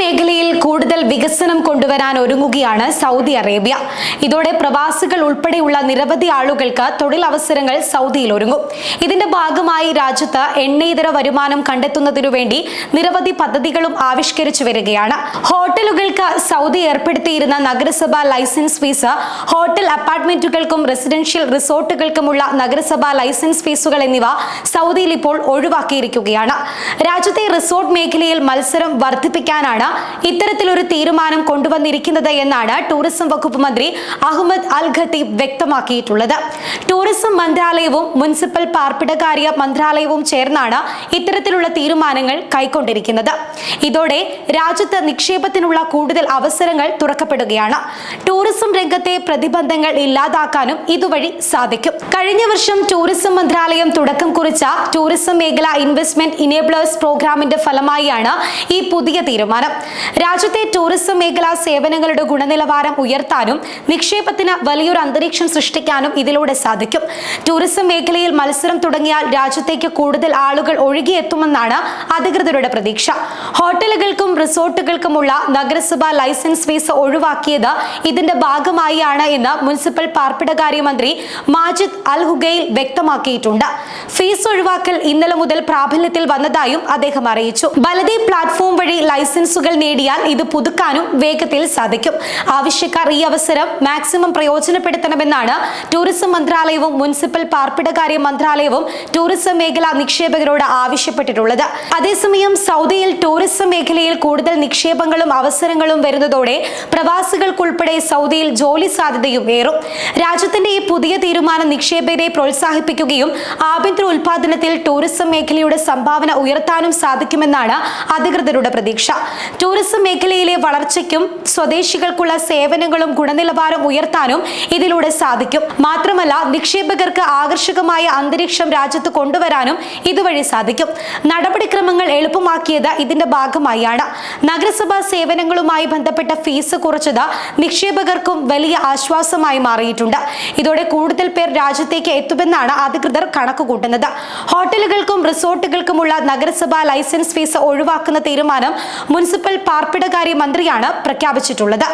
മേഖലയിൽ കൂടുതൽ വികസനം കൊണ്ടുവരാൻ ഒരുങ്ങുകയാണ് സൗദി അറേബ്യ. ഇതോടെ പ്രവാസികൾ ഉൾപ്പെടെയുള്ള നിരവധി ആളുകൾക്ക് തൊഴിലവസരങ്ങൾ സൗദിയിൽ ഒരുങ്ങും. ഇതിന്റെ ഭാഗമായി രാജ്യത്ത് എണ്ണയിതര വരുമാനം കണ്ടെത്തുന്നതിനു വേണ്ടി നിരവധി പദ്ധതികളും ആവിഷ്കരിച്ചു വരികയാണ്. ഹോട്ടലുകൾക്ക് സൗദി ഏർപ്പെടുത്തിയിരുന്ന നഗരസഭാ ലൈസൻസ് ഫീസ്, ഹോട്ടൽ അപ്പാർട്ട്മെന്റുകൾക്കും റെസിഡൻഷ്യൽ റിസോർട്ടുകൾക്കുമുള്ള നഗരസഭാ ലൈസൻസ് ഫീസുകൾ എന്നിവ സൗദിയിൽ ഇപ്പോൾ ഒഴിവാക്കിയിരിക്കുകയാണ്. രാജ്യത്തെ റിസോർട്ട് മേഖലയിൽ മത്സരം വർദ്ധിപ്പിക്കാനാണ് ഇത്തരത്തിലൊരു തീരുമാനം കൊണ്ടുവന്നിരിക്കുന്നത് എന്നാണ് ടൂറിസം വകുപ്പ് മന്ത്രി അഹമ്മദ് അൽ ഖത്തീബ് വ്യക്തമാക്കിയിട്ടുള്ളത്. ടൂറിസം മന്ത്രാലയവും മുനിസിപ്പൽ പാർപ്പിടകാര്യ മന്ത്രാലയവും ചേർന്നാണ് ഇത്തരത്തിലുള്ള തീരുമാനങ്ങൾ കൈക്കൊണ്ടിരിക്കുന്നത്. ഇതോടെ രാജ്യത്ത് നിക്ഷേപത്തിനുള്ള കൂടുതൽ അവസരങ്ങൾ തുറക്കപ്പെടുകയാണ്. ടൂറിസം രംഗത്തെ പ്രതിബന്ധങ്ങൾ ഇല്ലാതാക്കാനും ഇതുവഴി സാധിക്കും. കഴിഞ്ഞ വർഷം ടൂറിസം മന്ത്രാലയം തുടക്കം കുറിച്ച ടൂറിസം മേഖല ഇൻവെസ്റ്റ്മെന്റ് ഇനേബിളേഴ്സ് പ്രോഗ്രാമിന്റെ ഫലമായാണ് ഈ പുതിയ തീരുമാനം. രാജ്യത്തെ ടൂറിസം മേഖലാ സേവനങ്ങളുടെ ഗുണനിലവാരം ഉയർത്താനും നിക്ഷേപത്തിന് വലിയൊരു അന്തരീക്ഷം സൃഷ്ടിക്കാനും ഇതിലൂടെ സാധിക്കും. ടൂറിസം മേഖലയിൽ മത്സരം തുടങ്ങിയാൽ രാജ്യത്തേക്ക് കൂടുതൽ ആളുകൾ ഒഴുകിയെത്തുമെന്നാണ് അധികൃതരുടെ പ്രതീക്ഷ. ഹോട്ടലുകൾക്കും റിസോർട്ടുകൾക്കുമുള്ള നഗരസഭാ ലൈസൻസ് ഫീസ് ഒഴിവാക്കിയത് ഇതിന്റെ ഭാഗമായാണ് എന്ന് മുനിസിപ്പൽ പാർപ്പിടകാര്യ മന്ത്രി മാജിദ് അൽ ഹുഗൈൽ വ്യക്തമാക്കിയിട്ടുണ്ട്. ഫീസ് ഒഴിവാക്കൽ ഇന്നലെ മുതൽ പ്രാബല്യത്തിൽ വന്നതായും അദ്ദേഹം അറിയിച്ചു. ബലദി പ്ലാറ്റ്ഫോം വഴി ലൈസൻസുകൾ നേടിയാൽ ഇത് പുതുക്കാനും വേഗത്തിൽ സാധിക്കും. ആവശ്യക്കാർ ഈ അവസരം മാക്സിമം പ്രയോജനപ്പെടുത്തണമെന്നാണ് ടൂറിസം മന്ത്രാലയവും മുനിസിപ്പൽ പാർപ്പിടകാര്യ മന്ത്രാലയവും ടൂറിസം മേഖലാ നിക്ഷേപകരോട് ആവശ്യപ്പെട്ടിട്ടുള്ളത്. അതേസമയം സൗദിയിൽ ടൂറിസം മേഖലയിൽ കൂടുതൽ നിക്ഷേപങ്ങളും അവസരങ്ങളും വരുന്നതോടെ പ്രവാസികൾക്കുൾപ്പെടെ സൗദിയിൽ ജോലി സാധ്യതയും ഏറും. രാജ്യത്തിന്റെ ഈ പുതിയ തീരുമാനം നിക്ഷേപകരെ പ്രോത്സാഹിപ്പിക്കുകയും ആഭ്യന്തര ഉൽപാദനത്തിൽ ടൂറിസം മേഖലയുടെ സംഭാവന ഉയർത്താനും സാധിക്കുമെന്നാണ് അധികൃതരുടെ പ്രതീക്ഷ. ടൂറിസം മേഖലയിലെ വളർച്ചയ്ക്കും സ്വദേശികൾക്കുള്ള സേവനങ്ങളും ഗുണനിലവാരം ഉയർത്താനും ഇതിലൂടെ സാധിക്കും. മാത്രമല്ല, നിക്ഷേപകർക്ക് ആകർഷകമായ അന്തരീക്ഷം രാജ്യത്ത് കൊണ്ടുവരാനും ഇതുവഴി സാധിക്കും. നടപടിക്രമങ്ങൾ എളുപ്പമാക്കിയത് ഇതിന്റെ ഭാഗമായാണ്. നഗരസഭാ സേവനങ്ങളുമായി ബന്ധപ്പെട്ട ഫീസ് കുറച്ചത് നിക്ഷേപകർക്കും വലിയ ആശ്വാസമായി മാറിയിട്ടുണ്ട്. ഇതോടെ കൂടുതൽ പേർ രാജ്യത്തേക്ക് എത്തുമെന്നാണ് അധികൃതർ കണക്കുകൂട്ടുന്നത്. ഹോട്ടലുകൾക്കും റിസോർട്ടുകൾക്കുമുള്ള നഗരസഭാ ലൈസൻസ് ഫീസ് ഒഴിവാക്കുന്ന തീരുമാനം മുനിസിപ്പൽ പാർപ്പിടകാര്യ മന്ത്രിയാണ് പ്രഖ്യാപിച്ചിട്ടുള്ളത്.